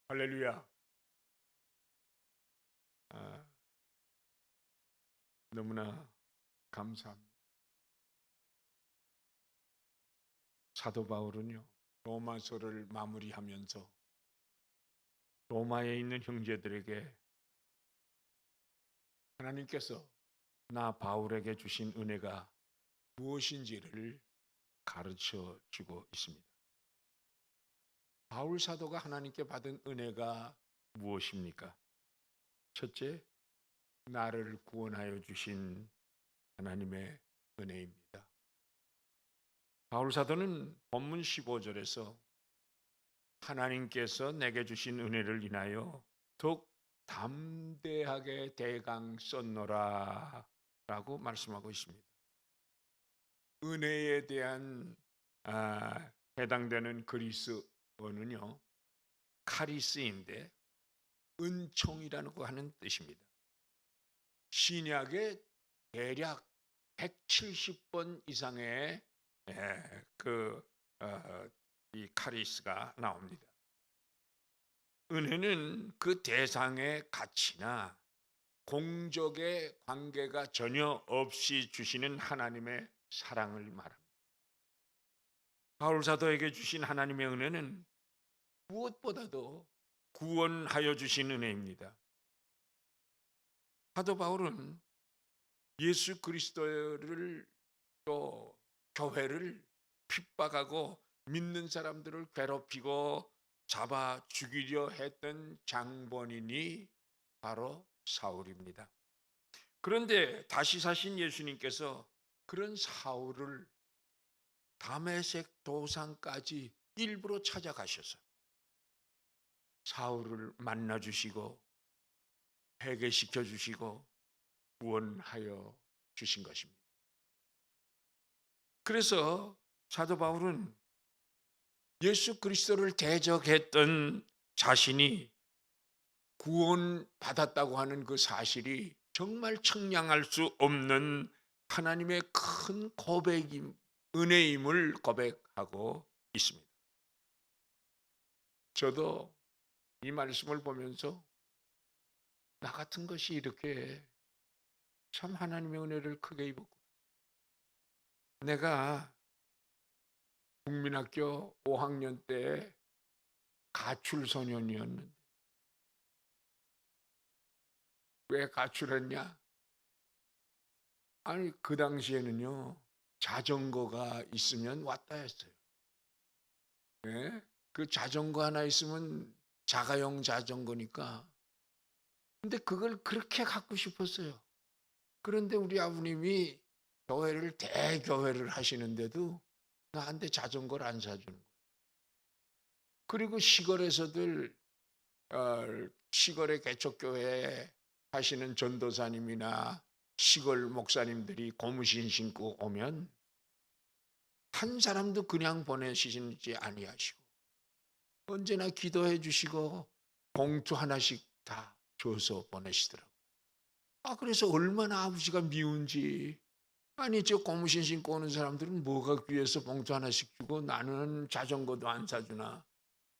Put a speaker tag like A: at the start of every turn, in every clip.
A: 할렐루야. 아, 너무나 감사합니다. 사도 바울은요, 로마서를 마무리하면서 로마에 있는 형제들에게 하나님께서 나 바울에게 주신 은혜가 무엇인지를 가르쳐 주고 있습니다. 바울 사도가 하나님께 받은 은혜가 무엇입니까? 첫째, 나를 구원하여 주신 하나님의 은혜입니다. 바울 사도는 본문 15절에서 하나님께서 내게 주신 은혜를 인하여 더욱 담대하게 대강 썼노라 라고 말씀하고 있습니다. 은혜에 대한 해당되는 그리스어는요, 카리스인데 은총이라는 거 하는 뜻입니다. 신약에 대략 170번 이상의 이 카리스가 나옵니다. 은혜는 그 대상의 가치나 공적의 관계가 전혀 없이 주시는 하나님의 사랑을 말합니다. 바울 사도에게 주신 하나님의 은혜는 무엇보다도 구원하여 주신 은혜입니다. 사도 바울은 예수 그리스도를 또 교회를 핍박하고 믿는 사람들을 괴롭히고 잡아 죽이려 했던 장본인이 바로 사울입니다. 그런데 다시 사신 예수님께서 그런 사울을 다메섹 도상까지 일부러 찾아가셔서 사울을 만나주시고 회개시켜 주시고 구원하여 주신 것입니다. 그래서 사도 바울은 예수 그리스도를 대적했던 자신이 구원받았다고 하는 그 사실이 정말 청량할 수 없는 하나님의 큰 은혜임을 고백하고 있습니다. 저도 이 말씀을 보면서 나 같은 것이 이렇게 참 하나님의 은혜를 크게 입었구나. 내가 국민학교 5학년 때 가출소년이었는데 왜 가출했냐? 아니 그 당시에는요 자전거가 있으면 왔다 했어요. 네? 그 자전거 하나 있으면 자가용 자전거니까. 근데 그걸 그렇게 갖고 싶었어요. 그런데 우리 아버님이 대교회를 하시는데도 나한테 자전거를 안 사주는 거예요. 그리고 시골에서들 시골의 개척교회 하시는 전도사님이나 시골 목사님들이 고무신 신고 오면 한 사람도 그냥 보내시지 아니하시고 언제나 기도해 주시고 봉투 하나씩 다 줘서 보내시더라고요. 그래서 얼마나 아버지가 미운지. 아니 저 고무신 신고 오는 사람들은 뭐가 귀해서 봉투 하나씩 주고 나는 자전거도 안 사주나.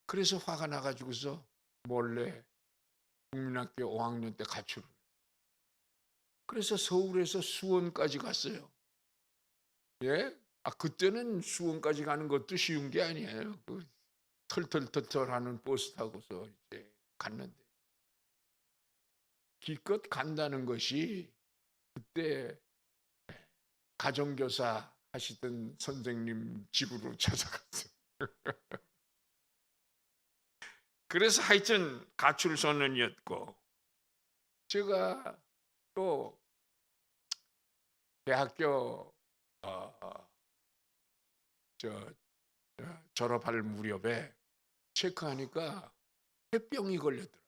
A: 그래서 화가 나가지고서 몰래 국민학교 5학년 때 가출을. 그래서 서울에서 수원까지 갔어요. 예? 그때는 수원까지 가는 것도 쉬운 게 아니에요. 그 털털털털 하는 버스 타고서 이제 갔는데. 기껏 간다는 것이 그때 가정교사 하시던 선생님 집으로 찾아갔어요. 그래서 하여튼 가출소년이었고, 제가 또 대학교 졸업할 무렵에 체크하니까 폐병이 걸렸더라고요.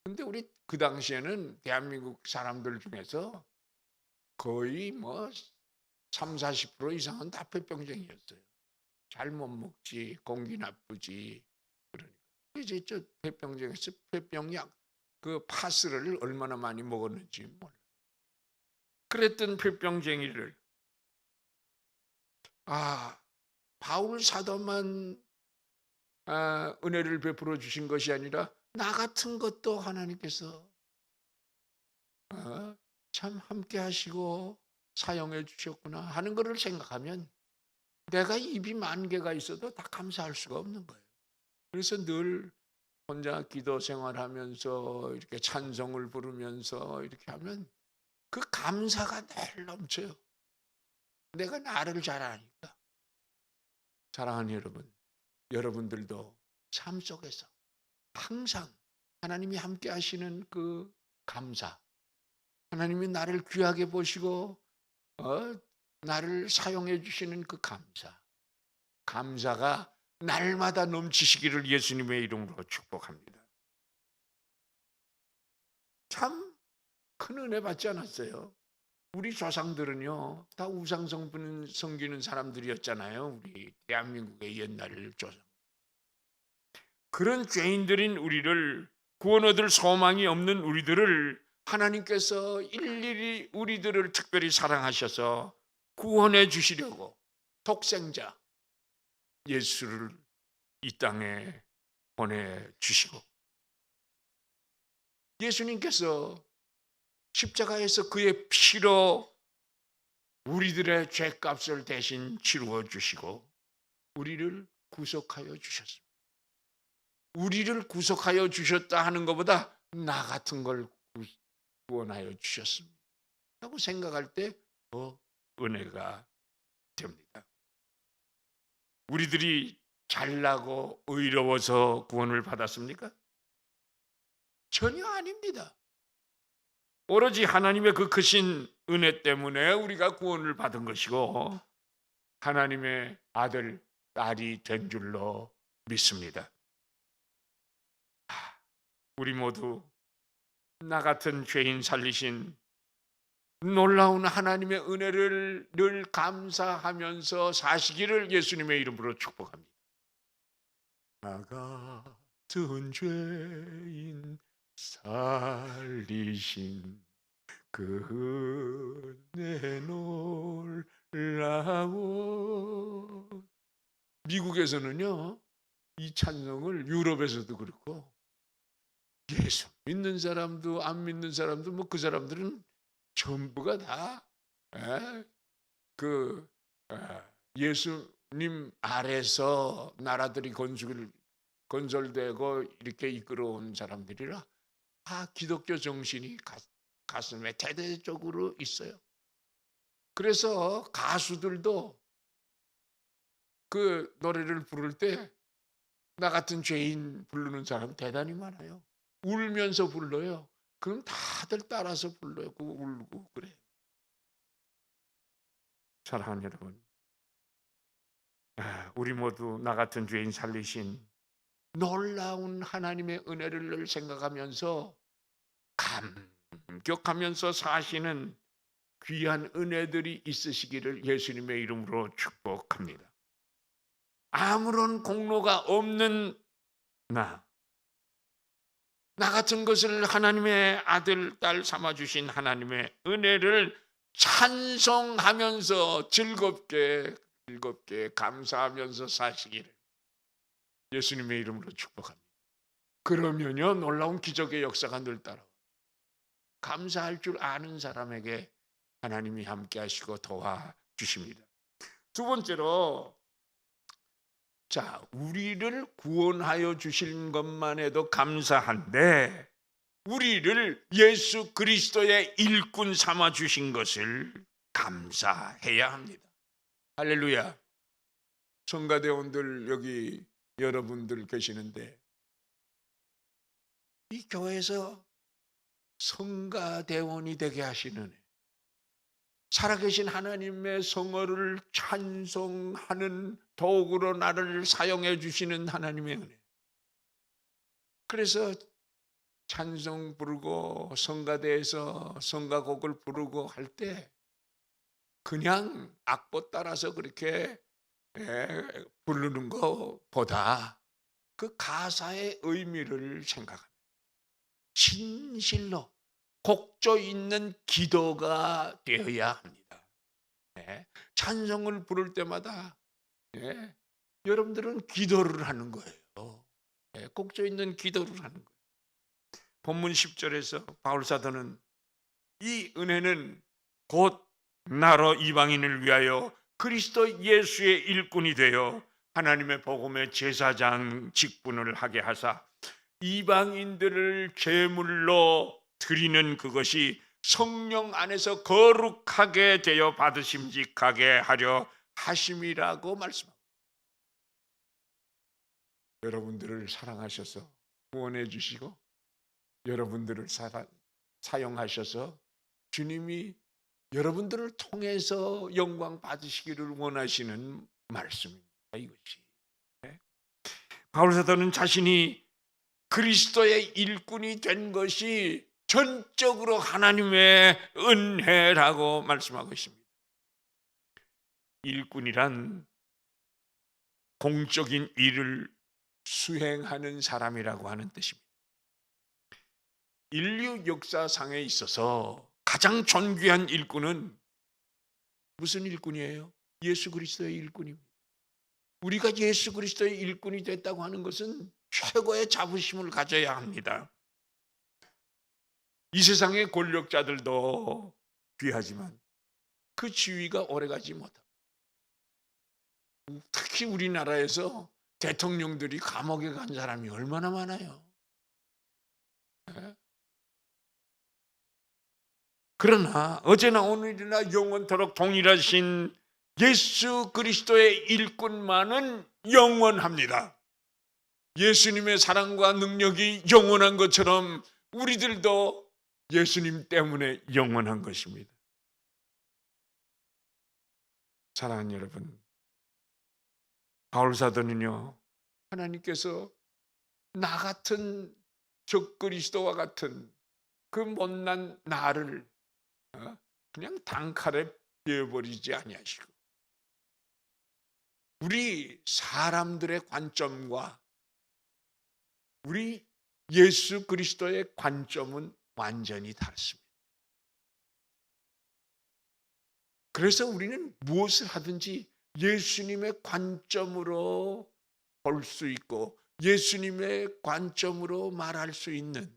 A: 근데 우리 그 당시에는 대한민국 사람들 중에서 거의 뭐 30, 40% 이상은 다 폐병쟁이였어요. 잘 못 먹지, 공기 나쁘지. 그러니까 이제 저 폐병쟁에서 폐병약 그 파스를 얼마나 많이 먹었는지 몰라요. 그랬던 폐병쟁이를 바울 사도만 은혜를 베풀어 주신 것이 아니라 나 같은 것도 하나님께서 참 함께 하시고 사용해 주셨구나 하는 것을 생각하면 내가 입이 10,000개가 있어도 다 감사할 수가 없는 거예요. 그래서 늘 혼자 기도 생활하면서 이렇게 찬송을 부르면서 이렇게 하면 그 감사가 늘 넘쳐요. 내가 나를 잘 아니까. 사랑하는 여러분, 여러분들도 삶 속에서 항상 하나님이 함께 하시는 그 감사, 하나님이 나를 귀하게 보시고 나를 사용해 주시는 그 감사가 날마다 넘치시기를 예수님의 이름으로 축복합니다. 참 큰 은혜 받지 않았어요? 우리 조상들은요 다 우상성 섬기는 사람들이었잖아요. 우리 대한민국의 옛날 조상. 그런 죄인들인 우리를, 구원 얻을 소망이 없는 우리들을 하나님께서 일일이 우리들을 특별히 사랑하셔서 구원해 주시려고 독생자 예수를 이 땅에 보내주시고, 예수님께서 십자가에서 그의 피로 우리들의 죄값을 대신 치루어 주시고 우리를 구속하여 주셨습니다. 우리를 구속하여 주셨다 하는 것보다 나 같은 걸 구원하여 주셨습니다 라고 생각할 때 더 은혜가 됩니다. 우리들이 잘나고 의로워서 구원을 받았습니까? 전혀 아닙니다. 오로지 하나님의 그 크신 은혜 때문에 우리가 구원을 받은 것이고 하나님의 아들, 딸이 된 줄로 믿습니다. 우리 모두 나 같은 죄인 살리신 놀라운 하나님의 은혜를 늘 감사하면서 사시기를 예수님의 이름으로 축복합니다. 나 같은 죄인 살리신 그 은혜 놀라워. 미국에서는요 이 찬송을, 유럽에서도 그렇고 예수 믿는 사람도 안 믿는 사람도 뭐 그 사람들은 전부가 다 예수님 아래서 나라들이 건설되고 이렇게 이끌어온 사람들이라 다 기독교 정신이 가슴에 대대적으로 있어요. 그래서 가수들도 그 노래를 부를 때 나 같은 죄인 부르는 사람 대단히 많아요. 울면서 불러요. 그럼 다들 따라서 불러요. 그거 울고 그래요. 사랑하는 여러분, 우리 모두 나 같은 죄인 살리신 놀라운 하나님의 은혜를 생각하면서 감격하면서 사시는 귀한 은혜들이 있으시기를 예수님의 이름으로 축복합니다. 아무런 공로가 없는 나 같은 것을 하나님의 아들, 딸 삼아주신 하나님의 은혜를 찬송하면서 즐겁게 감사하면서 사시기를 예수님의 이름으로 축복합니다. 그러면요 놀라운 기적의 역사가 늘 따라와요. 감사할 줄 아는 사람에게 하나님이 함께 하시고 도와주십니다. 두 번째로, 자, 우리를 구원하여 주신 것만 해도 감사한데 우리를 예수 그리스도의 일꾼 삼아 주신 것을 감사해야 합니다. 할렐루야. 성가대원들 여기 여러분들 계시는데 이 교회에서 성가대원이 되게 하시는 살아계신 하나님의 성어를 찬송하는 도구로 나를 사용해 주시는 하나님의 은혜. 그래서 찬송 부르고 성가대에서 성가곡을 부르고 할 때 그냥 악보 따라서 그렇게 부르는 것보다 그 가사의 의미를 생각합니다. 진실로 곡조 있는 기도가 되어야 합니다. 찬송을 부를 때마다 여러분들은 기도를 하는 거예요. 곡조 있는 기도를 하는 거예요. 본문 10절에서 바울 사도는 이 은혜는 곧 나로 이방인을 위하여 그리스도 예수의 일꾼이 되어 하나님의 복음의 제사장 직분을 하게 하사 이방인들을 제물로 드리는 그것이 성령 안에서 거룩하게 되어 받으심직하게 하려 하심이라고 말씀합니다. 여러분들을 사랑하셔서 구원해 주시고 여러분들을 사용하셔서 주님이 여러분들을 통해서 영광 받으시기를 원하시는 말씀입니다. 이것이. 바울 사도는 자신이 그리스도의 일꾼이 된 것이 전적으로 하나님의 은혜라고 말씀하고 있습니다. 일꾼이란 공적인 일을 수행하는 사람이라고 하는 뜻입니다. 인류 역사상에 있어서 가장 존귀한 일꾼은 무슨 일꾼이에요? 예수 그리스도의 일꾼입니다. 우리가 예수 그리스도의 일꾼이 됐다고 하는 것은 최고의 자부심을 가져야 합니다. 이 세상의 권력자들도 귀하지만 그 지위가 오래가지 못합니다. 특히 우리나라에서 대통령들이 감옥에 간 사람이 얼마나 많아요. 그러나 어제나 오늘이나 영원토록 동일하신 예수 그리스도의 일꾼만은 영원합니다. 예수님의 사랑과 능력이 영원한 것처럼 우리들도 예수님 때문에 영원한 것입니다. 사랑하는 여러분, 바울 사도는요, 하나님께서 나 같은 적그리스도와 같은 그 못난 나를 그냥 단칼에 베어버리지 아니하시고 우리 사람들의 관점과 우리 예수 그리스도의 관점은 완전히 다릅니다. 그래서 우리는 무엇을 하든지 예수님의 관점으로 볼 수 있고 예수님의 관점으로 말할 수 있는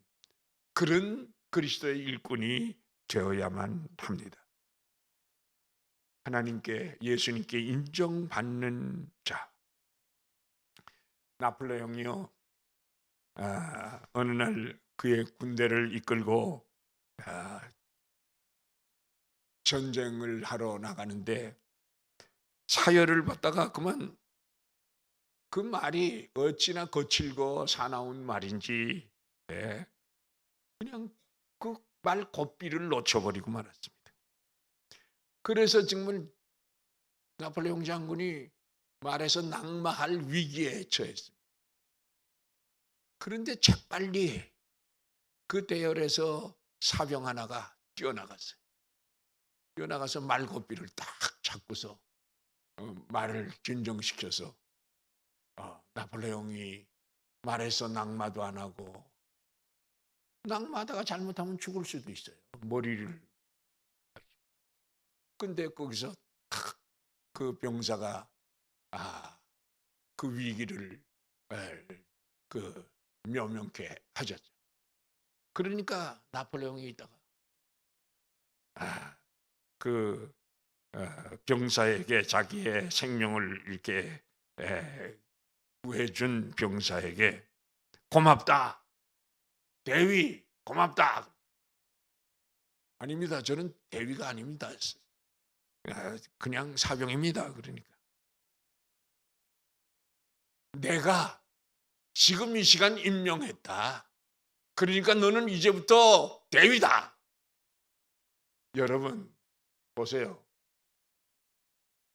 A: 그런 그리스도의 일꾼이 되어야만 합니다. 하나님께 예수님께 인정받는 자. 나폴레옹이요, 어느 날 그의 군대를 이끌고 전쟁을 하러 나가는데 사열을 받다가 그만 그 말이 어찌나 거칠고 사나운 말인지 그냥 그 말 고삐를 놓쳐버리고 말았습니다. 그래서 정말 나폴레옹 장군이 말에서 낙마할 위기에 처했습니다. 그런데 재빨리 그 대열에서 사병 하나가 뛰어나갔어요. 뛰어나가서 말고삐를 딱 잡고서 말을 진정시켜서 나폴레옹이 말에서 낙마도 안 하고 낙마하다가 잘못하면 죽을 수도 있어요. 머리를. 근데 거기서 탁 그 병사가 그 위기를 명명케 하셨죠. 그러니까 나폴레옹이 있다가 병사에게 자기의 생명을 이렇게 구해준 병사에게 고맙다. 대위 고맙다. 아닙니다. 저는 대위가 아닙니다. 그냥 사병입니다. 그러니까 내가 지금 이 시간 임명했다. 그러니까 너는 이제부터 대위다. 여러분 보세요.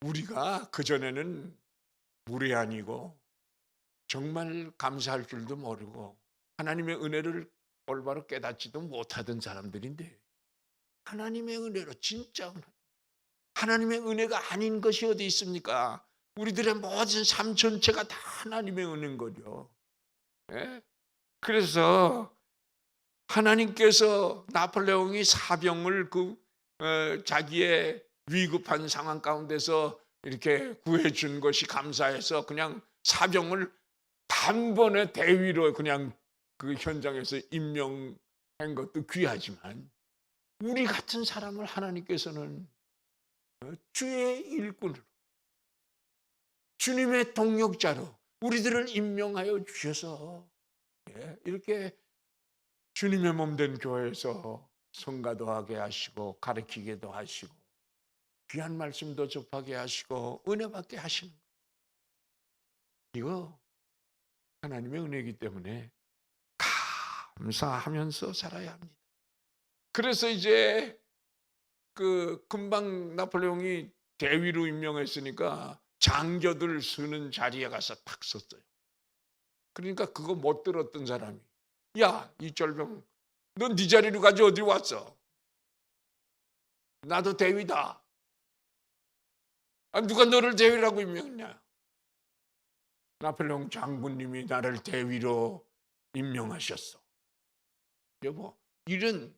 A: 우리가 그전에는 무례한이고 정말 감사할 줄도 모르고 하나님의 은혜를 올바로 깨닫지도 못하던 사람들인데 하나님의 은혜로 진짜 하나님의 은혜가 아닌 것이 어디 있습니까? 우리들의 모든 삶 전체가 다 하나님의 은혜인 거죠. 그래서 하나님께서 나폴레옹이 사병을 자기의 위급한 상황 가운데서 이렇게 구해준 것이 감사해서 그냥 사병을 다 단번에 대위로 그냥 그 현장에서 임명한 것도 귀하지만 우리 같은 사람을 하나님께서는 주의 일꾼으로, 주님의 동역자로 우리들을 임명하여 주셔서 이렇게 주님의 몸된 교회에서 성가도 하게 하시고 가르치게도 하시고 귀한 말씀도 접하게 하시고 은혜 받게 하시는 거예요. 이거 하나님의 은혜이기 때문에 감사하면서 살아야 합니다. 그래서 이제 그 금방 나폴레옹이 대위로 임명했으니까 장교들 쓰는 자리에 가서 탁 섰어요. 그러니까 그거 못 들었던 사람이, 야, 이철병, 넌 네 자리로 가지 어디 왔어? 나도 대위다. 누가 너를 대위라고 임명했냐? 나폴레옹 장군님이 나를 대위로 임명하셨어. 여보, 이런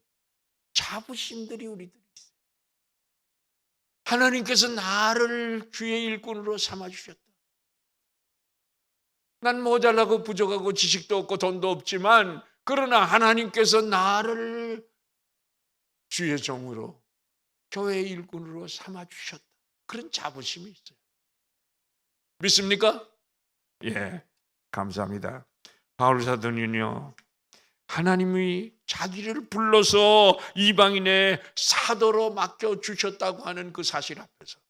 A: 자부심들이 우리들이 있어요. 하나님께서 나를 주의 일꾼으로 삼아주셨다. 난 모자라고 부족하고 지식도 없고 돈도 없지만 그러나 하나님께서 나를 주의 종으로 교회의 일꾼으로 삼아주셨다. 그런 자부심이 있어요. 믿습니까? 예, 감사합니다. 바울 사도는요, 하나님이 자기를 불러서 이방인의 사도로 맡겨주셨다고 하는 그 사실 앞에서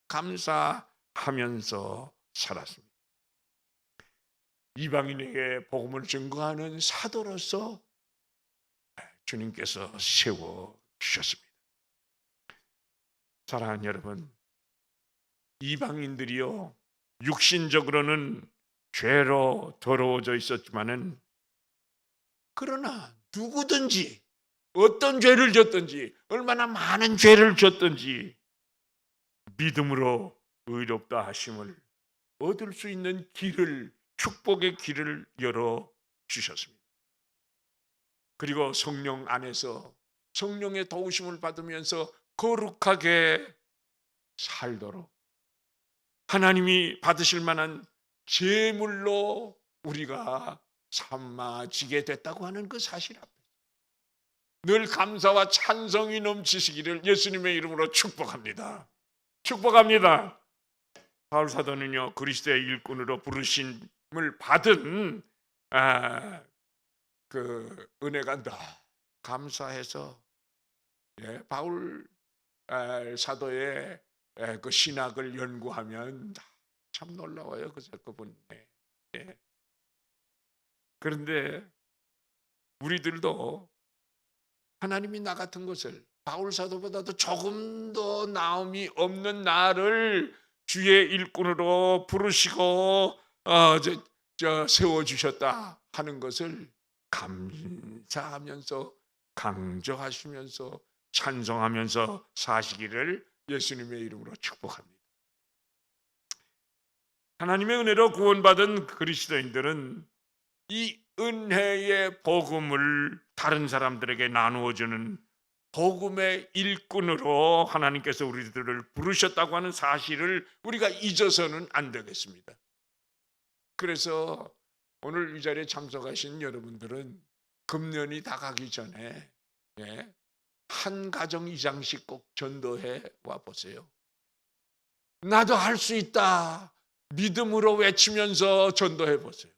A: 감사하면서 살았습니다. 이방인에게 복음을 증거하는 사도로서 주님께서 세워주셨습니다. 사랑하는 여러분, 이방인들이요, 육신적으로는 죄로 더러워져 있었지만은 그러나 누구든지 어떤 죄를 졌든지 얼마나 많은 죄를 졌든지 믿음으로 의롭다 하심을 얻을 수 있는 길을, 축복의 길을 열어 주셨습니다. 그리고 성령 안에서 성령의 도우심을 받으면서 거룩하게 살도록 하나님이 받으실 만한 제물로 우리가 삼아지게 됐다고 하는 그 사실 앞에 늘 감사와 찬성이 넘치시기를 예수님의 이름으로 축복합니다. 축복합니다. 바울 사도는요, 그리스도의 일꾼으로 부르심을 받은 그 은혜가 너무 감사해서 바울 사도의 그 신학을 연구하면 참 놀라워요. 그분이. 그런데 우리들도 하나님이 나 같은 것을 바울 사도보다도 조금 더 나음이 없는 나를 주의 일꾼으로 부르시고 세워주셨다 하는 것을 감사하면서 강조하시면서 찬송하면서 사시기를 예수님의 이름으로 축복합니다. 하나님의 은혜로 구원받은 그리스도인들은 이 은혜의 복음을 다른 사람들에게 나누어주는 복음의 일꾼으로 하나님께서 우리들을 부르셨다고 하는 사실을 우리가 잊어서는 안 되겠습니다. 그래서 오늘 이 자리에 참석하신 여러분들은 금년이 다 가기 전에 한 가정 이상씩 꼭 전도해 와 보세요. 나도 할 수 있다 믿음으로 외치면서 전도해 보세요.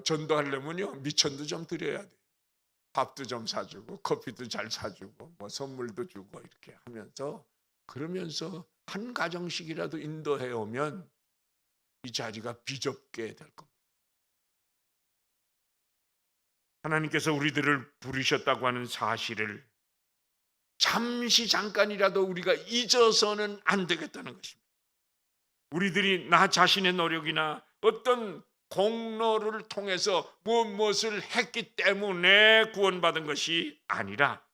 A: 전도하려면요 미천도 좀 드려야 돼요. 밥도 좀 사주고 커피도 잘 사주고 뭐 선물도 주고 이렇게 하면서 그러면서 한 가정씩이라도 인도해 오면 이 자리가 비좁게 될 겁니다. 하나님께서 우리들을 부르셨다고 하는 사실을 잠깐이라도 우리가 잊어서는 안 되겠다는 것입니다. 우리들이 나 자신의 노력이나 어떤 공로를 통해서 무엇을 했기 때문에 구원받은 것이 아니라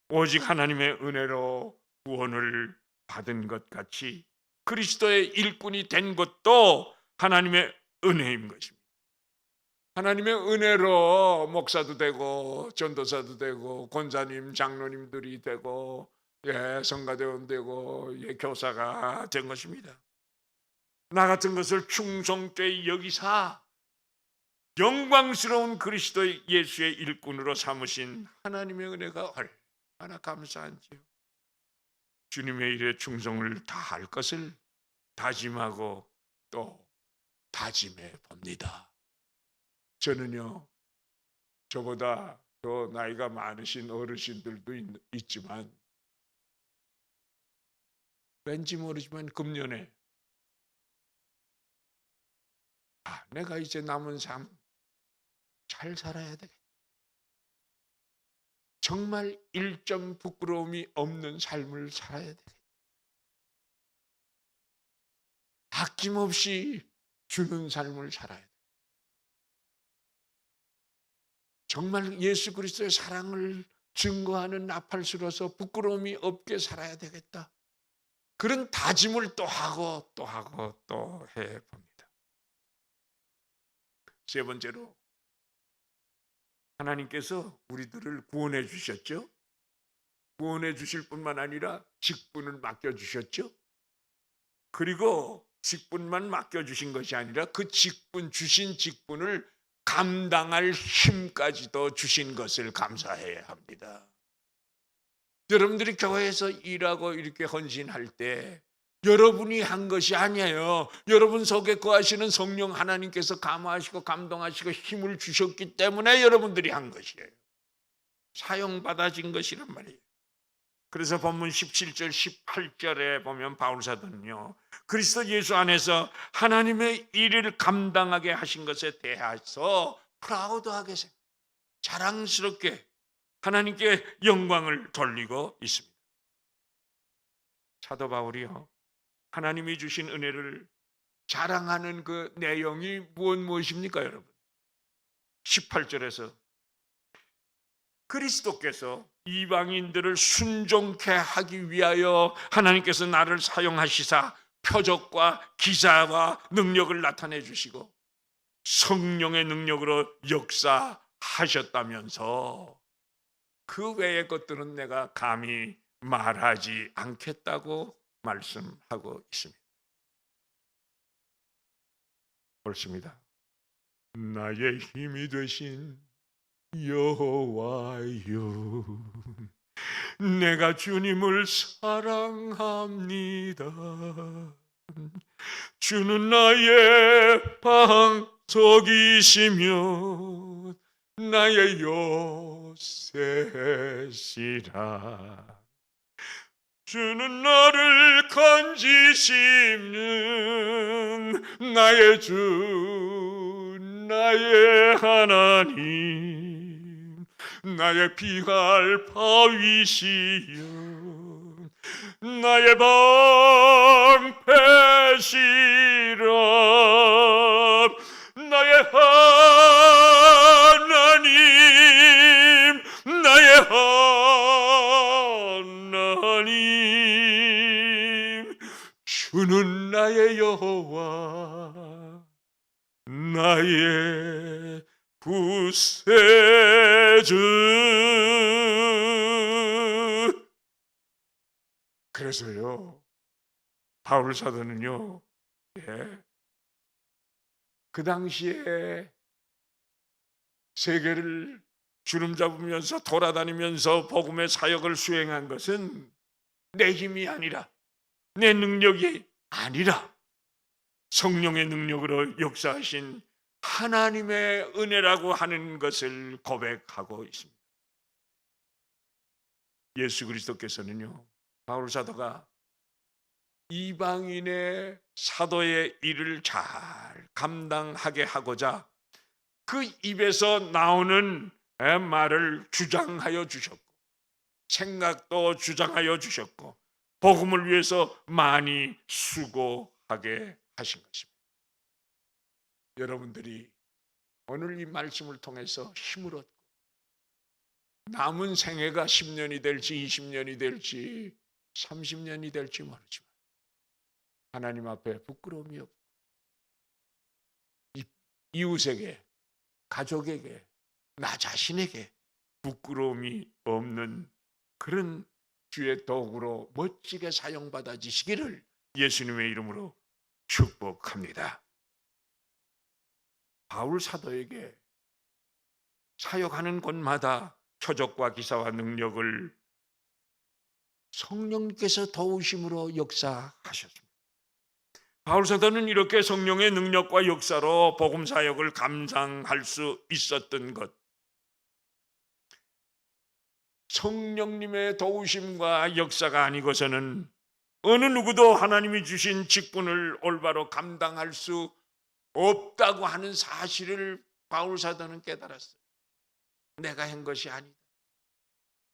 A: 오직 하나님의 은혜로 구원을 받은 것 같이 그리스도의 일꾼이 된 것도 하나님의 은혜인 것입니다. 하나님의 은혜로 목사도 되고 전도사도 되고 권사님, 장로님들이 되고 성가대원 되고 교사가 된 것입니다. 나 같은 것을 충성되이 여기사 영광스러운 그리스도 예수의 일꾼으로 삼으신 하나님의 은혜가 얼마나 감사한지요. 주님의 일에 충성을 다할 것을 다짐하고 또 다짐해 봅니다. 저는요, 저보다 더 나이가 많으신 어르신들도 있지만 왠지 모르지만 금년에 내가 이제 남은 삶 잘 살아야 되겠다. 정말 일점 부끄러움이 없는 삶을 살아야 되겠다. 아낌없이 주는 삶을 살아야 돼. 정말 예수 그리스도의 사랑을 증거하는 나팔수로서 부끄러움이 없게 살아야 되겠다. 그런 다짐을 또 하고 또 하고 또 해봅니다. 세 번째로 하나님께서 우리들을 구원해 주셨죠. 구원해 주실 뿐만 아니라 직분을 맡겨주셨죠. 그리고 직분만 맡겨주신 것이 아니라 그 주신 직분을 감당할 힘까지도 주신 것을 감사해야 합니다. 여러분들이 교회에서 일하고 이렇게 헌신할 때 여러분이 한 것이 아니에요. 여러분 속에 거하시는 성령 하나님께서 감화하시고 감동하시고 힘을 주셨기 때문에 여러분들이 한 것이에요. 사용받아진 것이란 말이에요. 그래서 본문 17절 18절에 보면 바울사도는요, 그리스도 예수 안에서 하나님의 일을 감당하게 하신 것에 대해서 프라우드하게 자랑스럽게 하나님께 영광을 돌리고 있습니다. 사도 바울이요, 하나님이 주신 은혜를 자랑하는 그 내용이 무엇입니까, 여러분? 18절에서 그리스도께서 이방인들을 순종케 하기 위하여 하나님께서 나를 사용하시사 표적과 기사와 능력을 나타내 주시고 성령의 능력으로 역사하셨다면서 그 외의 것들은 내가 감히 말하지 않겠다고 말씀하고 있습니다. 옳습니다. 나의 힘이 되신 여호와여, 내가 주님을 사랑합니다. 주는 나의 방석이시며 나의 요새시라. 주는 나를 건지시는 나의 주, 나의 하나님, 나의 피할 바위시여, 나의 방패시라. 나의 하나님, 나의 하나님, 주는 나의 여호와, 나의 구세주. 그래서요, 바울 사도는요, 그 당시에 세계를 주름 잡으면서 돌아다니면서 복음의 사역을 수행한 것은 내 힘이 아니라, 내 능력이 아니라 성령의 능력으로 역사하신 하나님의 은혜라고 하는 것을 고백하고 있습니다. 예수 그리스도께서는요, 바울 사도가 이방인의 사도의 일을 잘 감당하게 하고자 그 입에서 나오는 말을 주장하여 주셨고, 생각도 주장하여 주셨고, 복음을 위해서 많이 수고하게 하신 것입니다. 여러분들이 오늘 이 말씀을 통해서 힘을 얻고 남은 생애가 10년이 될지 20년이 될지 30년이 될지 모르지만 하나님 앞에 부끄러움이 없고 이웃에게, 가족에게, 나 자신에게 부끄러움이 없는 그런 주의 도구로 멋지게 사용받아지시기를 예수님의 이름으로 축복합니다. 바울 사도에게 사역하는 곳마다 표적과 기사와 능력을 성령께서 도우심으로 역사하셨습니다. 바울 사도는 이렇게 성령의 능력과 역사로 복음 사역을 감당할 수 있었던 것, 성령님의 도우심과 역사가 아니고서는 어느 누구도 하나님이 주신 직분을 올바로 감당할 수 없다고 하는 사실을 바울 사도는 깨달았어요. 내가 한 것이 아니다.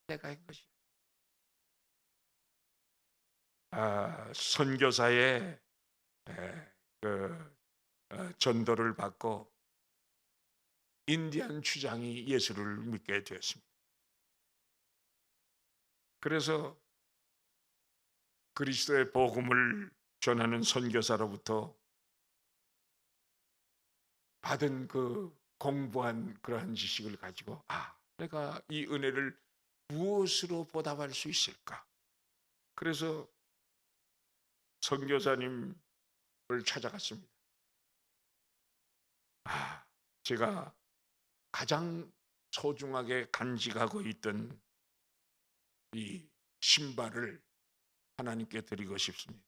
A: 내가 한 것이 선교사의 전도를 받고 인디안 추장이 예수를 믿게 되었습니다. 그래서 그리스도의 복음을 전하는 선교사로부터 받은 그 공부한 그러한 지식을 가지고 내가 이 은혜를 무엇으로 보답할 수 있을까? 그래서 선교사님을 찾아갔습니다. 제가 가장 소중하게 간직하고 있던 이 신발을 하나님께 드리고 싶습니다.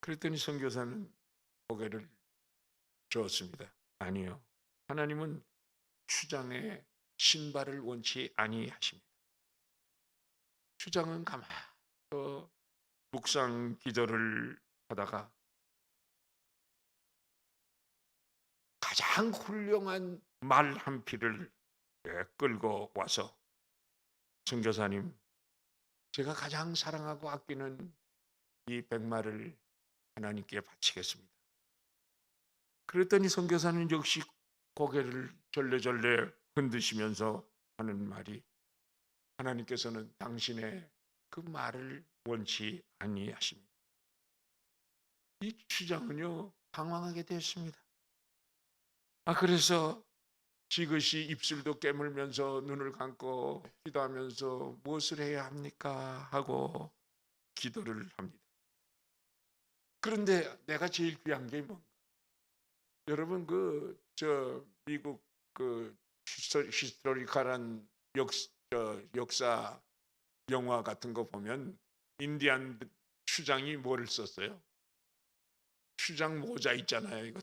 A: 그랬더니 선교사는 고개를 저었습니다. 아니요, 하나님은 추장의 신발을 원치 아니하십니다. 추장은 가만히 묵상 기도를 하다가 가장 훌륭한 말 한 피를 끌고 와서 선교사님, 제가 가장 사랑하고 아끼는 이 백마를 하나님께 바치겠습니다. 그랬더니 선교사는 역시 고개를 절레절레 흔드시면서 하는 말이, 하나님께서는 당신의 그 말을 원치 아니하십니다. 이 추장은요 당황하게 되었습니다. 그래서 지그시 입술도 깨물면서 눈을 감고 기도하면서 무엇을 해야 합니까? 하고 기도를 합니다. 그런데 내가 제일 귀한 게 뭔가? 여러분 미국 히스토리컬한 역사 영화 같은 거 보면 인디안 추장이 뭐를 썼어요? 추장 모자 있잖아요. 이거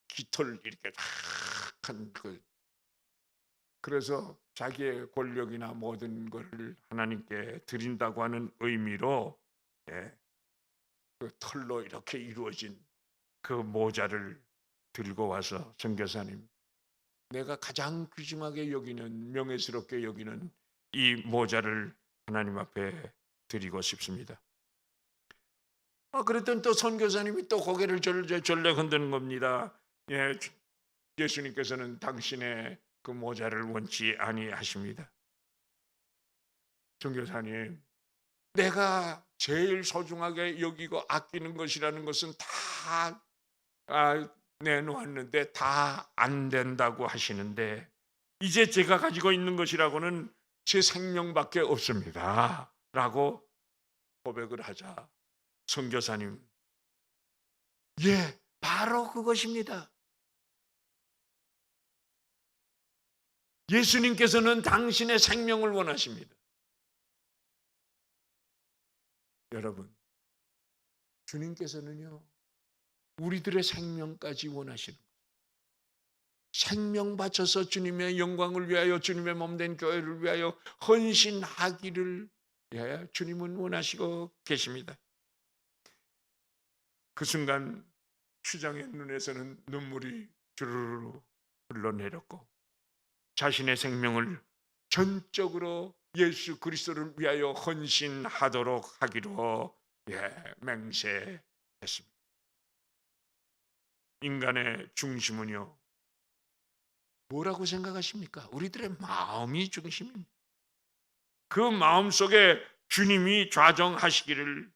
A: 깃털 이렇게 한 그래서 자기의 권력이나 모든 것을 하나님께 드린다고 하는 의미로 그 털로 이렇게 이루어진 그 모자를 들고 와서 선교사님, 내가 가장 귀중하게 여기는, 명예스럽게 여기는 이 모자를 하나님 앞에 드리고 싶습니다. 그랬더니 또 선교사님이 또 고개를 절레 흔드는 겁니다. 예수님께서는 당신의 그 모자를 원치 아니하십니다. 선교사님, 내가 제일 소중하게 여기고 아끼는 것이라는 것은 다 내놓았는데 다 안 된다고 하시는데, 이제 제가 가지고 있는 것이라고는 제 생명밖에 없습니다 라고 고백을 하자 선교사님, 바로 그것입니다. 예수님께서는 당신의 생명을 원하십니다. 여러분, 주님께서는요 우리들의 생명까지 원하시는 거예요. 생명 바쳐서 주님의 영광을 위하여, 주님의 몸된 교회를 위하여 헌신하기를 주님은 원하시고 계십니다. 그 순간 추장의 눈에서는 눈물이 주르르 흘러내렸고 자신의 생명을 전적으로 예수 그리스도를 위하여 헌신하도록 하기로 맹세했습니다. 인간의 중심은요 뭐라고 생각하십니까? 우리들의 마음이 중심입니다. 그 마음 속에 주님이 좌정하시기를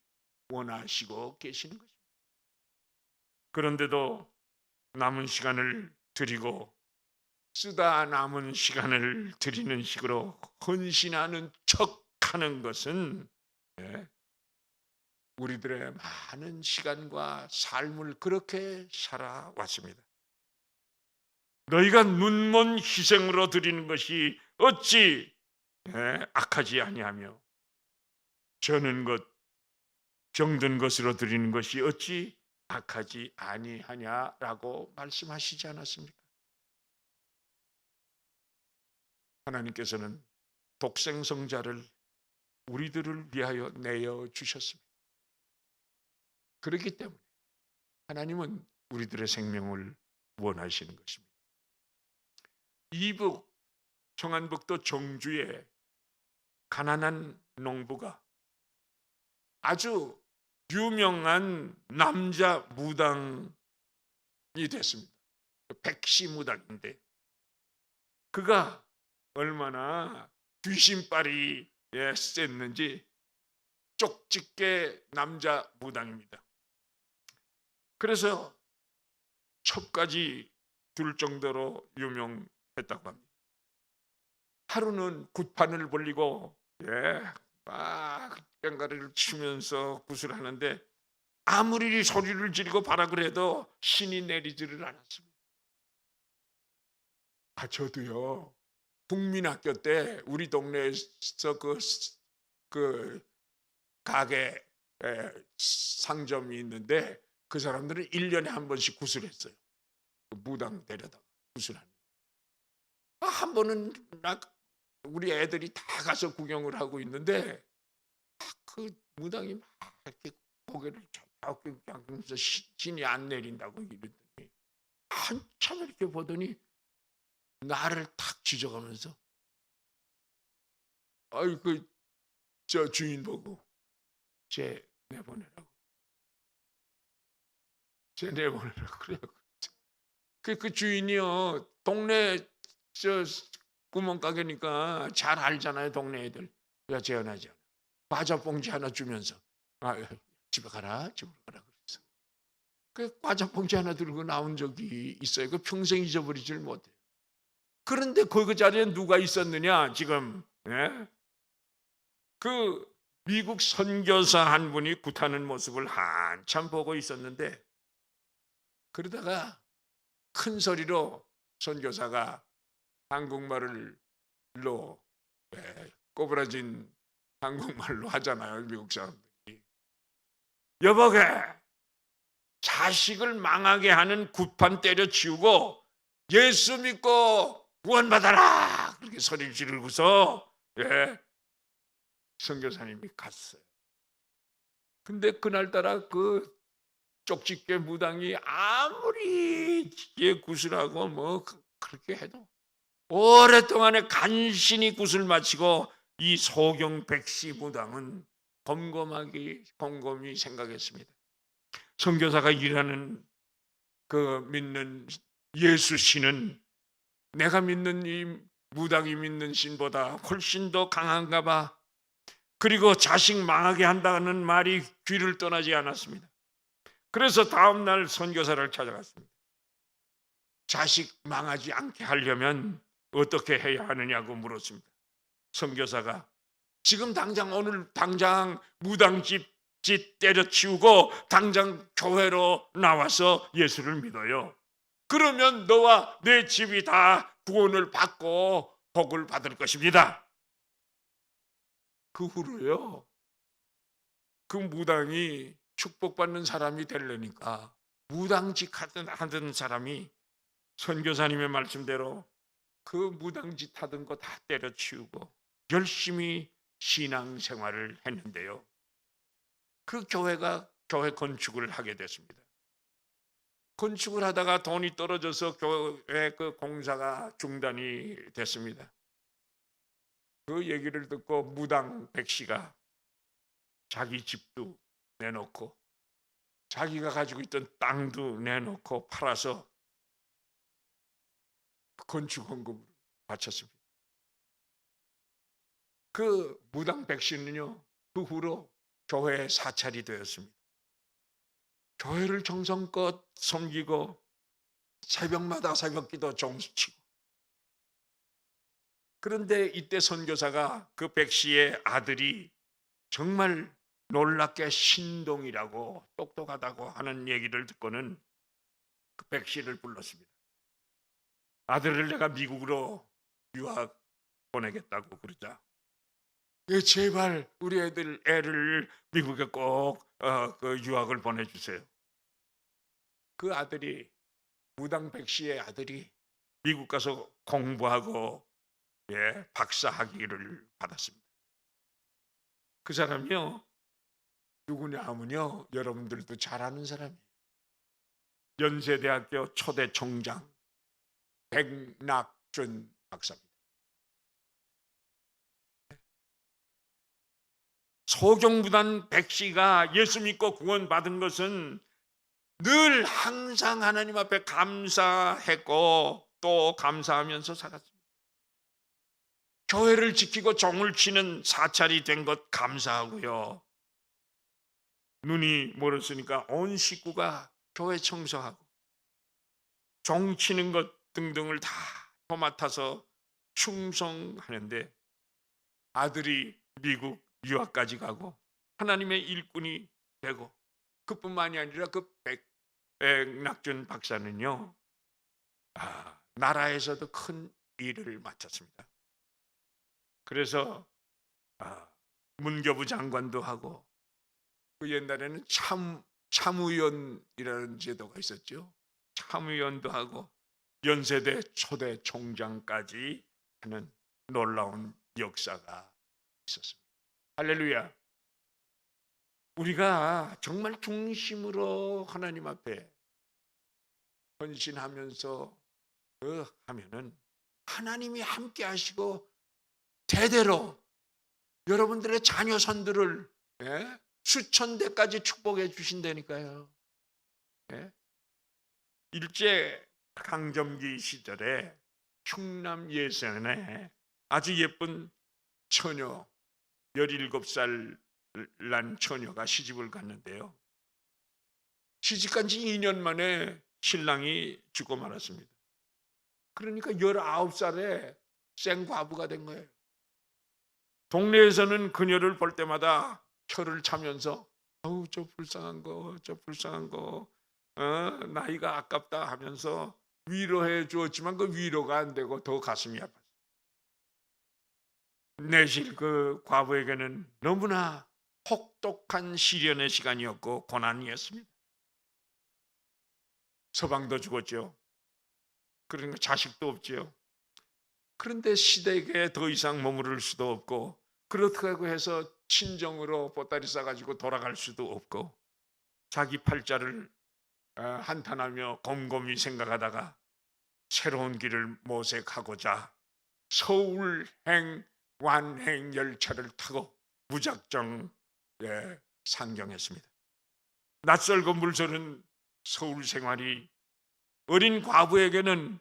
A: 원하시고 계시는 것입니다. 그런데도 남은 시간을 드리고 쓰다 남은 시간을 드리는 식으로 헌신하는 척 하는 것은 예, 우리들의 많은 시간과 삶을 그렇게 살아왔습니다. 너희가 눈먼 희생으로 드리는 것이 어찌 악하지 아니하며 저는 것 병든 것으로 드리는 것이 어찌 악하지 아니하냐라고 말씀하시지 않았습니까? 하나님께서는 독생성자를 우리들을 위하여 내어 주셨습니다. 그렇기 때문에 하나님은 우리들의 생명을 원하시는 것입니다. 이북 청안북도 정주에 가난한 농부가 아주 유명한 남자 무당이 됐습니다. 백시무당인데 그가 얼마나 귀신빨이 셌는지 쪽집게 남자 무당입니다. 그래서 첩까지 둘 정도로 유명했다고 합니다. 하루는 굿판을 벌리고 막 꽹과리를 치면서 구슬하는데 아무리 소리를 지르고 바라을 해도 신이 내리지를 않았습니다. 저도요 국민학교 때 우리 동네에서 그 가게 상점이 있는데 그 사람들은 1년에 한 번씩 구슬했어요. 무당 데려다가 구슬하는. 한 번은 우리 애들이 다 가서 구경을 하고 있는데 그 무당이 막 이렇게 고개를 쫙 하면서 신이 안 내린다고 이러더니 한참 이렇게 보더니 나를 탁 지적하면서 아이 저 주인 보고 쟤 내보내라고 그래요. 그 주인이요 동네 저 구멍가게니까 잘 알잖아요 동네 애들. 야 재현하자 과자 봉지 하나 주면서 집에 가라 집으로 가라 그랬어. 그 과자 봉지 하나 들고 나온 적이 있어요. 그 평생 잊어버리질 못해요. 그런데 그 자리에 누가 있었느냐 지금 그 미국 선교사 한 분이 굿하는 모습을 한참 보고 있었는데 그러다가 큰 소리로 선교사가 한국말로 꼬부라진 한국말로 하잖아요. 미국 사람들이. 여보게 자식을 망하게 하는 굿판 때려치우고 예수 믿고 구원받아라 그렇게 소리를 지르고서 선교사님이 갔어요. 근데 그날따라 그 쪽집게 무당이 아무리 구슬하고 뭐 그렇게 해도 오랫동안에 간신히 구슬 마치고 이 소경 백시 무당은 곰곰이 생각했습니다. 선교사가 일하는 그 믿는 예수 신은 내가 믿는 이 무당이 믿는 신보다 훨씬 더 강한가 봐. 그리고 자식 망하게 한다는 말이 귀를 떠나지 않았습니다. 그래서 다음날 선교사를 찾아갔습니다. 자식 망하지 않게 하려면 어떻게 해야 하느냐고 물었습니다. 선교사가 지금 오늘 당장 무당집 때려치우고 당장 교회로 나와서 예수를 믿어요. 그러면 너와 내 집이 다 구원을 받고 복을 받을 것입니다. 그 후로요 그 무당이 축복받는 사람이 되려니까 무당직 하던 사람이 선교사님의 말씀대로 그 무당짓 하던 거 다 때려치우고 열심히 신앙생활을 했는데요. 그 교회 건축을 하게 됐습니다. 건축을 하다가 돈이 떨어져서 교회 그 공사가 중단이 됐습니다. 그 얘기를 듣고 무당 백씨가 자기 집도 내놓고 자기가 가지고 있던 땅도 내놓고 팔아서 건축 헌금을 바쳤습니다. 그 무당 백씨는요 그 후로 교회의 사찰이 되었습니다. 교회를 정성껏 섬기고 새벽마다 새벽기도 종수치고 그런데 이때 선교사가 그 백씨의 아들이 정말 놀랍게 신동이라고 똑똑하다고 하는 얘기를 듣고는 그 백씨를 불렀습니다. 아들을 내가 미국으로 유학 보내겠다고 그러자, 제발 우리 애를 미국에 꼭 그 유학을 보내주세요. 그 아들이, 무당 백씨의 아들이 미국 가서 공부하고 박사 학위를 받았습니다. 그 사람이요, 누구냐 하면요, 여러분들도 잘 아는 사람이에요. 연세대학교 초대 총장 백낙준 박사입니다. 소경무단 백씨가 예수 믿고 구원받은 것은 늘 항상 하나님 앞에 감사했고 또 감사하면서 살았습니다. 교회를 지키고 종을 치는 사찰이 된 것 감사하고요. 눈이 멀었으니까 온 식구가 교회 청소하고 종 치는 것 등등을 다 도맡아서 충성하는데, 아들이 미국 유학까지 가고 하나님의 일꾼이 되고, 그뿐만이 아니라 그 백낙준 박사는요, 나라에서도 큰 일을 맡았습니다. 그래서 문교부 장관도 하고, 그 옛날에는 참의원이라는 제도가 있었죠. 참의원도 하고 연세대 초대 총장까지 하는 놀라운 역사가 있었습니다. 할렐루야. 우리가 정말 중심으로 하나님 앞에 헌신하면서 하면은 하나님이 함께 하시고 대대로 여러분들의 자녀선들을 수천 대까지 축복해 주신다니까요. 일제 강점기 시절에 충남 예산에 아주 예쁜 처녀, 17살 난 처녀가 시집을 갔는데요. 시집간 지 2년 만에 신랑이 죽고 말았습니다. 그러니까 19살에 생과부가 된 거예요. 동네에서는 그녀를 볼 때마다 혀를 차면서 아우 저 불쌍한 거 나이가 아깝다 하면서 위로해 주었지만 그 위로가 안 되고 더 가슴이 아팠어요. 내실 그 과부에게는 너무나 혹독한 시련의 시간이었고 고난이었습니다. 서방도 죽었죠. 그러니까 자식도 없죠. 그런데 시댁에 더 이상 머무를 수도 없고, 그렇다고 해서 친정으로 보따리 싸가지고 돌아갈 수도 없고, 자기 팔자를 한탄하며 곰곰이 생각하다가 새로운 길을 모색하고자 서울행 완행 열차를 타고 무작정 상경했습니다. 낯설고 물서는 서울 생활이 어린 과부에게는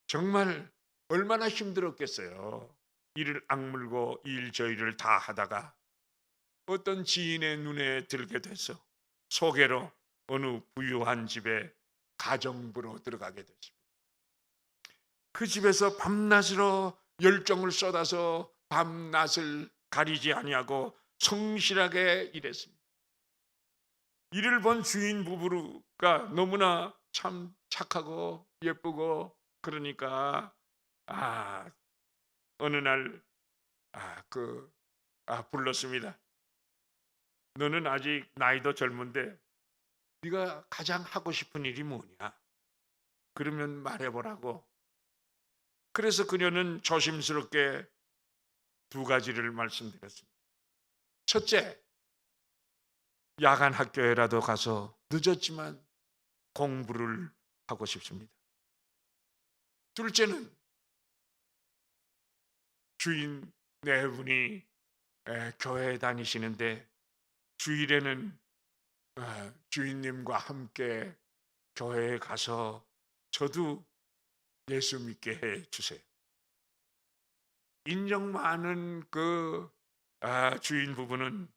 A: 정말 얼마나 힘들었겠어요. 이를 악물고 일저일을 다 하다가 어떤 지인의 눈에 들게 돼서 소개로 어느 부유한 집에 가정부로 들어가게 됐습니다. 그 집에서 밤낮으로 열정을 쏟아서 밤낮을 가리지 아니하고 성실하게 일했습니다. 이를 본 주인 부부가 너무나 참 착하고 예쁘고 그러니까 어느 날 불렀습니다. 너는 아직 나이도 젊은데 네가 가장 하고 싶은 일이 뭐냐? 그러면 말해보라고. 그래서 그녀는 조심스럽게 2가지를 말씀드렸습니다. 첫째, 야간 학교에라도 가서 늦었지만 공부를 하고 싶습니다. 둘째는 주인 네 분이 교회에 다니시는데 주일에는 주인님과 함께 교회에 가서 저도 예수 믿게 해 주세요. 인정 많은 그 주인 부부는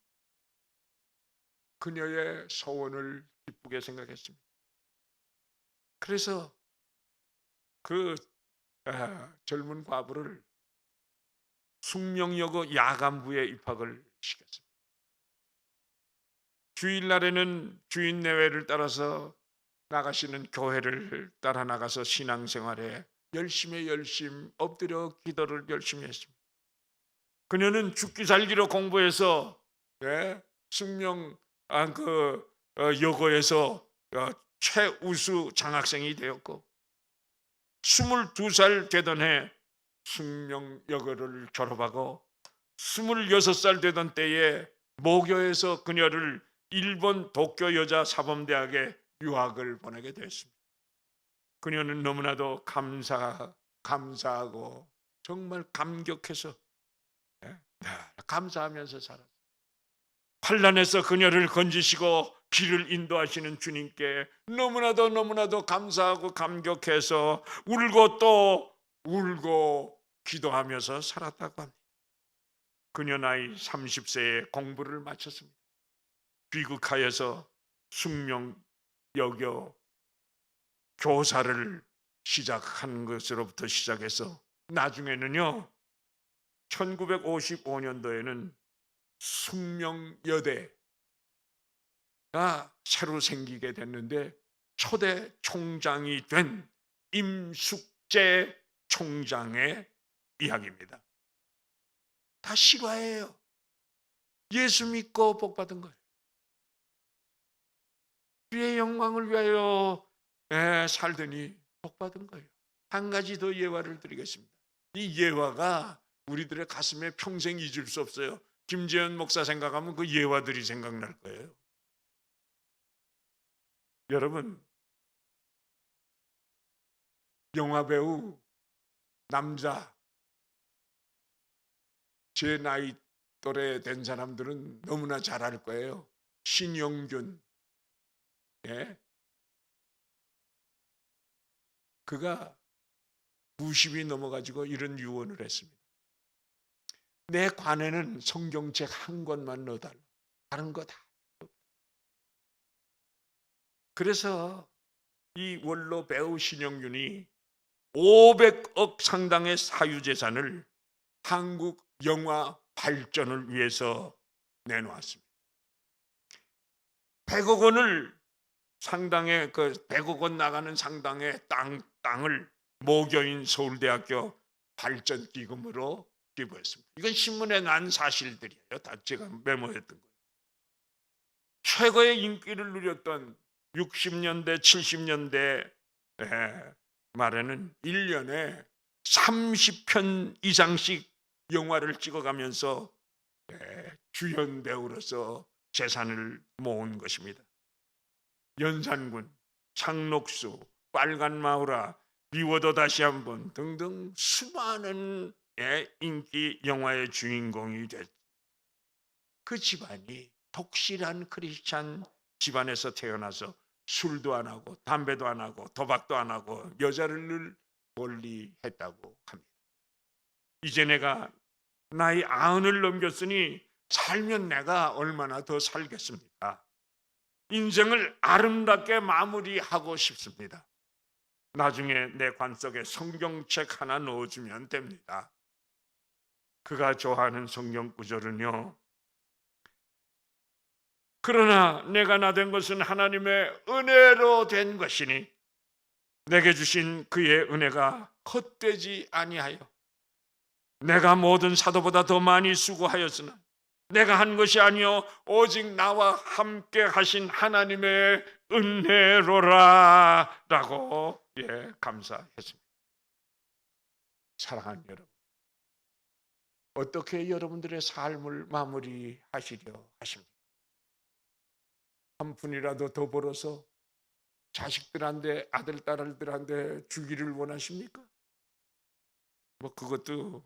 A: 그녀의 소원을 기쁘게 생각했습니다. 그래서 그 젊은 과부를 숙명여고 야간부에 입학을 시켰습니다. 주일날에는 주인 내외를 따라서 나가시는 교회를 따라 나가서 신앙생활에 열심히 엎드려 기도를 열심히 했습니다. 그녀는 죽기 살기로 공부해서 숙명 여고에서 최우수 장학생이 되었고 22살 되던 해 숙명여고를 졸업하고 26살 되던 때에 모교에서 그녀를 일본 도쿄 여자 사범대학에 유학을 보내게 됐습니다. 그녀는 너무나도 감사하고 정말 감격해서 감사하면서 살았어요. 환난에서 그녀를 건지시고 길을 인도하시는 주님께 너무나도 감사하고 감격해서 울고 또 울고 기도하면서 살았다고 합니다. 그녀 나이 30세에 공부를 마쳤습니다. 귀국하여서 숙명여고 교사를 시작한 것으로부터 시작해서 나중에는요 1955년도에는 숙명여대가 새로 생기게 됐는데 초대 총장이 된 임숙재 총장의 이야기입니다. 다 실화예요. 예수 믿고 복 받은 거예요. 주의 영광을 위하여 살더니 복 받은 거예요. 한 가지 더 예화를 드리겠습니다. 이 예화가 우리들의 가슴에 평생 잊을 수 없어요. 김재현 목사 생각하면 그 예화들이 생각날 거예요. 여러분, 영화배우 남자 제 나이 또래 된 사람들은 너무나 잘 알 거예요. 신영균. 그가 90이 넘어가지고 이런 유언을 했습니다. 내 관에는 성경책 한 권만 넣어달라. 다른 거 다. 그래서 이 원로 배우 신영균이 500억 상당의 사유재산을 한국 영화 발전을 위해서 내놓았습니다. 100억 원을 상당의 100억 원 나가는 상당의 땅을 모교인 서울대학교 발전기금으로 기부했습니다. 이건 신문에 난 사실들이에요. 다 제가 메모했던 거예요. 최고의 인기를 누렸던 60년대, 70년대 말에는 1년에 30편 이상씩 영화를 찍어가면서 주연 배우로서 재산을 모은 것입니다. 연산군, 상록수, 빨간마우라, 미워도 다시 한번 등등 수많은 인기 영화의 주인공이 됐죠. 그 집안이 독실한 크리스찬 집안에서 태어나서 술도 안 하고 담배도 안 하고 도박도 안 하고 여자를 늘 멀리 했다고 합니다. 이제 내가 나이 90을 넘겼으니 살면 내가 얼마나 더 살겠습니까? 인생을 아름답게 마무리하고 싶습니다. 나중에 내 관 속에 성경책 하나 넣어주면 됩니다. 그가 좋아하는 성경 구절은요. 그러나 내가 나 된 것은 하나님의 은혜로 된 것이니 내게 주신 그의 은혜가 헛되지 아니하여 내가 모든 사도보다 더 많이 수고하였으나 내가 한 것이 아니요 오직 나와 함께 하신 하나님의 은혜로라 라고 감사했습니다. 사랑하는 여러분, 어떻게 여러분들의 삶을 마무리하시려 하십니까? 한 푼이라도 더 벌어서 자식들한테 아들, 딸들한테 주기를 원하십니까? 뭐 그것도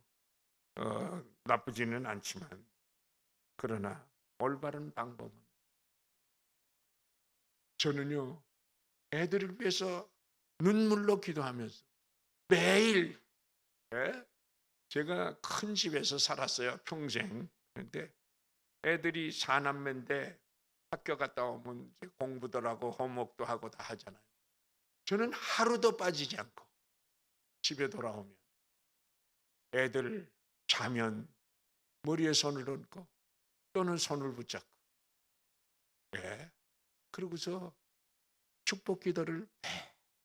A: 나쁘지는 않지만 그러나 올바른 방법은 저는요 애들을 위해서 눈물로 기도하면서 매일 제가 큰 집에서 살았어요 평생. 그런데 애들이 4남매인데 학교 갔다 오면 이제 공부도 하고 홈워크도 하고 다 하잖아요. 저는 하루도 빠지지 않고 집에 돌아오면 애들 자면 머리에 손을 얹고 또는 손을 붙잡고, 예. 그러고서 축복 기도를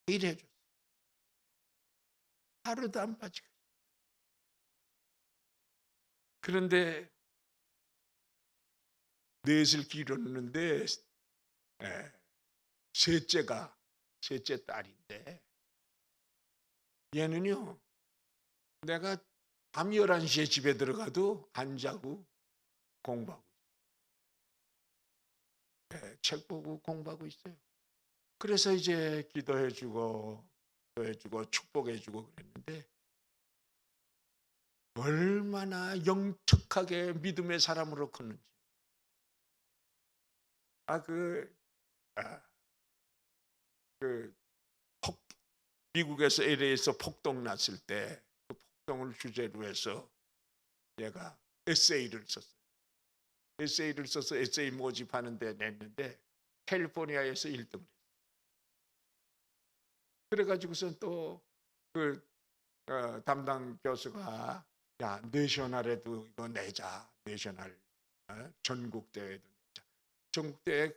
A: 매일 해줬어요. 하루도 안 빠지고. 그런데 넷을 기르는데 셋째 딸인데, 얘는요, 내가 밤 11시에 집에 들어가도 안 자고 공부하고 있어요. 책 보고 공부하고 있어요. 그래서 이제 기도해주고 축복해주고 그랬는데, 얼마나 영특하게 믿음의 사람으로 컸는지. 미국에서 LA에서 폭동 났을 때 그 폭동을 주제로 해서 얘가 에세이를 썼어요. 에세이를 써서 에세이 모집하는 데 냈는데 캘리포니아에서 1등을 했어요. 그래가지고선 또 담당 교수가, 야, 내셔널에도 이거 내자. 내셔널 전국 대회도 내자. 전국 대회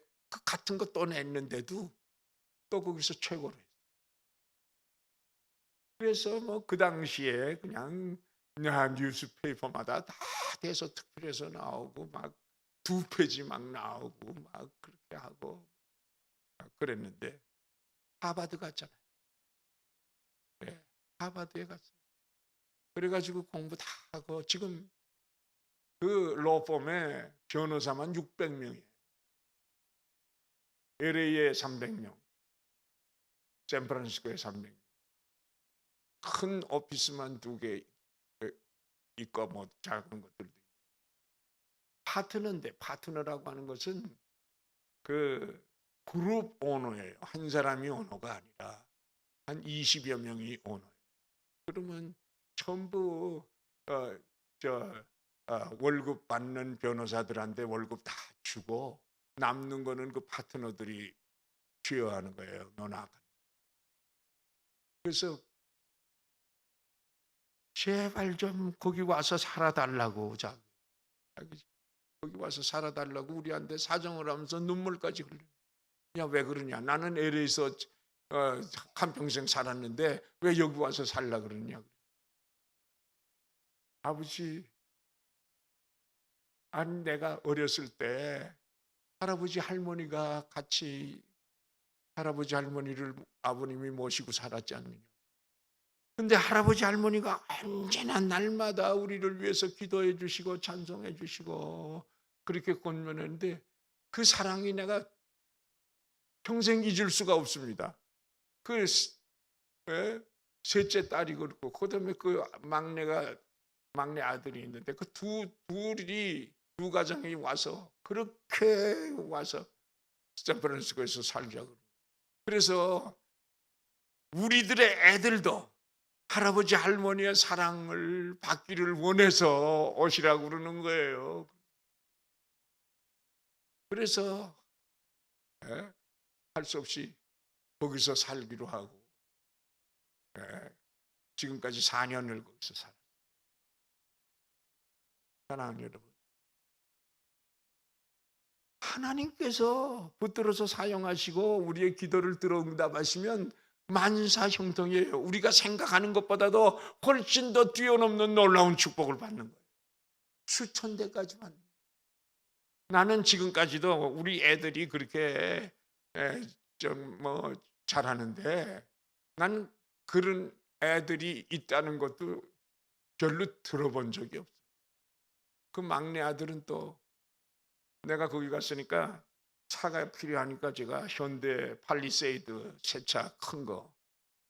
A: 같은 거 또 냈는데도 또 거기서 최고로 했어요. 그래서 뭐 그 당시에 그냥 뉴스페이퍼마다 다 대서특필해서 나오고 막 2페이지 막 나오고 막 그렇게 하고 그랬는데, 하버드 갔잖아요. 네, 하버드에 갔어요. 그래가지고 공부 다 하고 지금 그 로펌에 변호사만 600명이에요. LA에 300명, 샌프란시스코에 300명. 큰 오피스만 2개 있고 뭐 작은 것들도 있고. 파트너인데, 파트너라고 하는 것은 그 그룹 오너예요. 한 사람이 오너가 아니라 한 20여 명이 오너예요. 그러면 전부 월급 받는 변호사들한테 월급 다 주고 남는 거는 그 파트너들이 쉐어하는 거예요. 너나. 그래서 제발 좀 거기 와서 살아달라고, 거기 와서 살아달라고 우리한테 사정을 하면서 눈물까지 흘려. 야, 왜 그러냐? 나는 LA에서 한평생 살았는데 왜 여기 와서 살라 그러냐? 아버지, 아니 내가 어렸을 때 할아버지 할머니가 같이 할아버지 할머니를 아버님이 모시고 살았지 않느냐? 근데 할아버지 할머니가 언제나 날마다 우리를 위해서 기도해 주시고 찬송해 주시고 그렇게 권면했는데, 그 사랑이 내가 평생 잊을 수가 없습니다. 그 셋째 딸이 그렇고, 그다음에 그 막내 아들이 있는데, 그 두 가정이 와서 그렇게 와서 샌프란시스코에서 살자고. 그래서 우리들의 애들도 할아버지 할머니의 사랑을 받기를 원해서 오시라고 그러는 거예요. 그래서 할 수 없이 거기서 살기로 하고 지금까지 4년을 거기서 살았어요. 사랑하는 여러분, 하나님께서 붙들어서 사용하시고 우리의 기도를 들어 응답하시면 만사형통이에요. 우리가 생각하는 것보다도 훨씬 더 뛰어넘는 놀라운 축복을 받는 거예요. 수천 대까지 받는 거예요. 나는 지금까지도 우리 애들이 그렇게 좀 뭐 잘하는데, 나는 그런 애들이 있다는 것도 별로 들어본 적이 없어요. 그 막내 아들은 또 내가 거기 갔으니까 차가 필요하니까 제가 현대 팔리세이드 새 차 큰 거,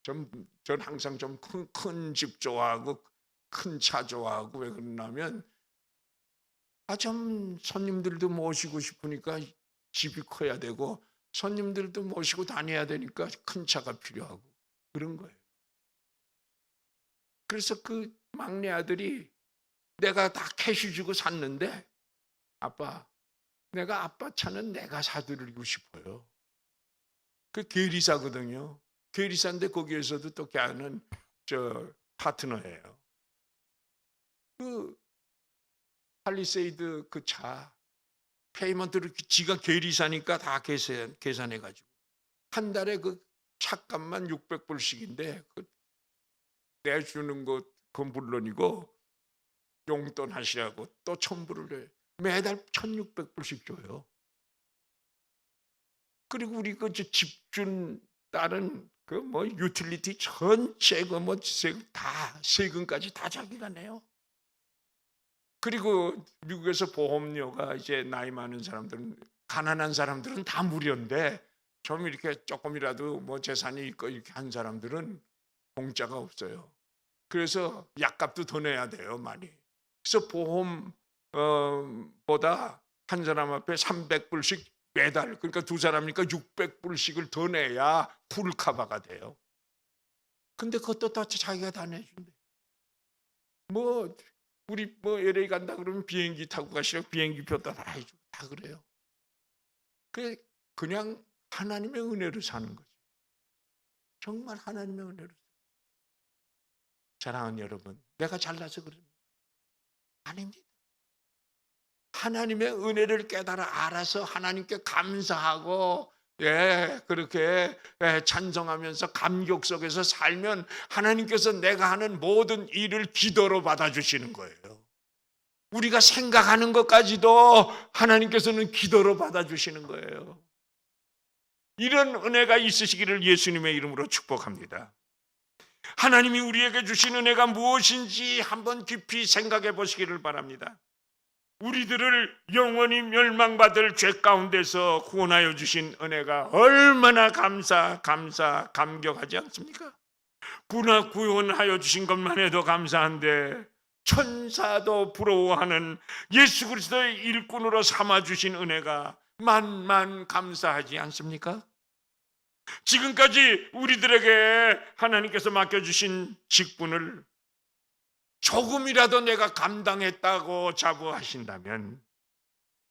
A: 전 항상 좀 큰 집 좋아하고 큰 차 좋아하고, 왜 그러냐면 좀 손님들도 모시고 싶으니까 집이 커야 되고 손님들도 모시고 다녀야 되니까 큰 차가 필요하고 그런 거예요. 그래서 그 막내 아들이 내가 다 캐시 주고 샀는데, 아빠, 내가 아빠 차는 내가 사드리고 싶어요. 그 계리사거든요. 계리사인데 거기에서도 또 걔는 파트너예요. 그 팔리세이드 그 차 페이먼트를 지가 계리사니까 다 계산해가지고 한 달에 그 차값만 600불씩인데 그 내주는 그건 물론이고 용돈 하시라고 또 1000불을 내 매달 1600불씩 줘요. 그리고 우리 그 집준 다른 그 뭐 유틸리티 전체 그 뭐 다 세금까지 다 자기가 내요. 그리고 미국에서 보험료가 이제 나이 많은 사람들은 가난한 사람들은 다 무료인데 좀 이렇게 조금이라도 뭐 재산이 있고 이렇게 한 사람들은 공짜가 없어요. 그래서 약값도 더 내야 돼요, 많이. 그래서 보험보다 한 사람 앞에 300불씩 매달, 그러니까 두 사람이니까 600불씩을 더 내야 풀커버가 돼요. 근데 그것도 다 자기가 다 내준대. 뭐 우리 뭐 LA 간다 그러면 비행기 타고 가시라고 비행기표 다 해주고 다 그래요. 그냥 하나님의 은혜로 사는 거죠. 정말 하나님의 은혜로. 사랑하는 여러분, 내가 잘나서 그럽니다. 아닙니다. 하나님의 은혜를 깨달아 알아서 하나님께 감사하고 그렇게 찬송하면서 감격 속에서 살면 하나님께서 내가 하는 모든 일을 기도로 받아주시는 거예요. 우리가 생각하는 것까지도 하나님께서는 기도로 받아주시는 거예요. 이런 은혜가 있으시기를 예수님의 이름으로 축복합니다. 하나님이 우리에게 주신 은혜가 무엇인지 한번 깊이 생각해 보시기를 바랍니다. 우리들을 영원히 멸망받을 죄 가운데서 구원하여 주신 은혜가 얼마나 감격하지 않습니까? 구원하여 주신 것만 해도 감사한데 천사도 부러워하는 예수 그리스도의 일꾼으로 삼아주신 은혜가 만만 감사하지 않습니까? 지금까지 우리들에게 하나님께서 맡겨주신 직분을 조금이라도 내가 감당했다고 자부하신다면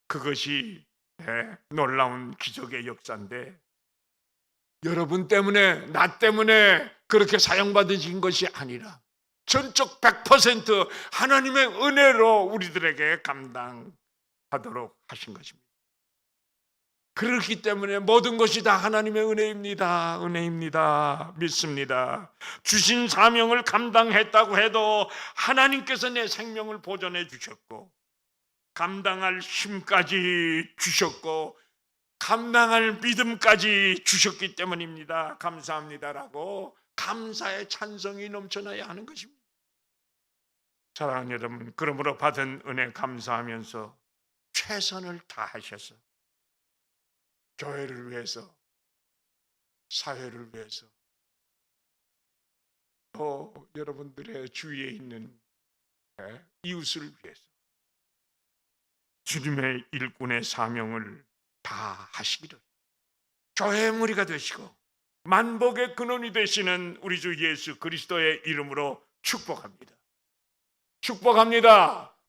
A: 그것이 놀라운 기적의 역사인데 여러분 때문에 나 때문에 그렇게 사용받으신 것이 아니라 전적 100% 하나님의 은혜로 우리들에게 감당하도록 하신 것입니다. 그렇기 때문에 모든 것이 다 하나님의 은혜입니다. 믿습니다. 주신 사명을 감당했다고 해도 하나님께서 내 생명을 보존해 주셨고 감당할 힘까지 주셨고 감당할 믿음까지 주셨기 때문입니다. 감사합니다라고 감사의 찬송이 넘쳐나야 하는 것입니다. 사랑하는 여러분, 그러므로 받은 은혜 감사하면서 최선을 다하셔서 교회를 위해서, 사회를 위해서, 또 여러분들의 주위에 있는 이웃을 위해서 주님의 일꾼의 사명을 다 하시기를 교회의 무리가 되시고 만복의 근원이 되시는 우리 주 예수 그리스도의 이름으로 축복합니다. 축복합니다.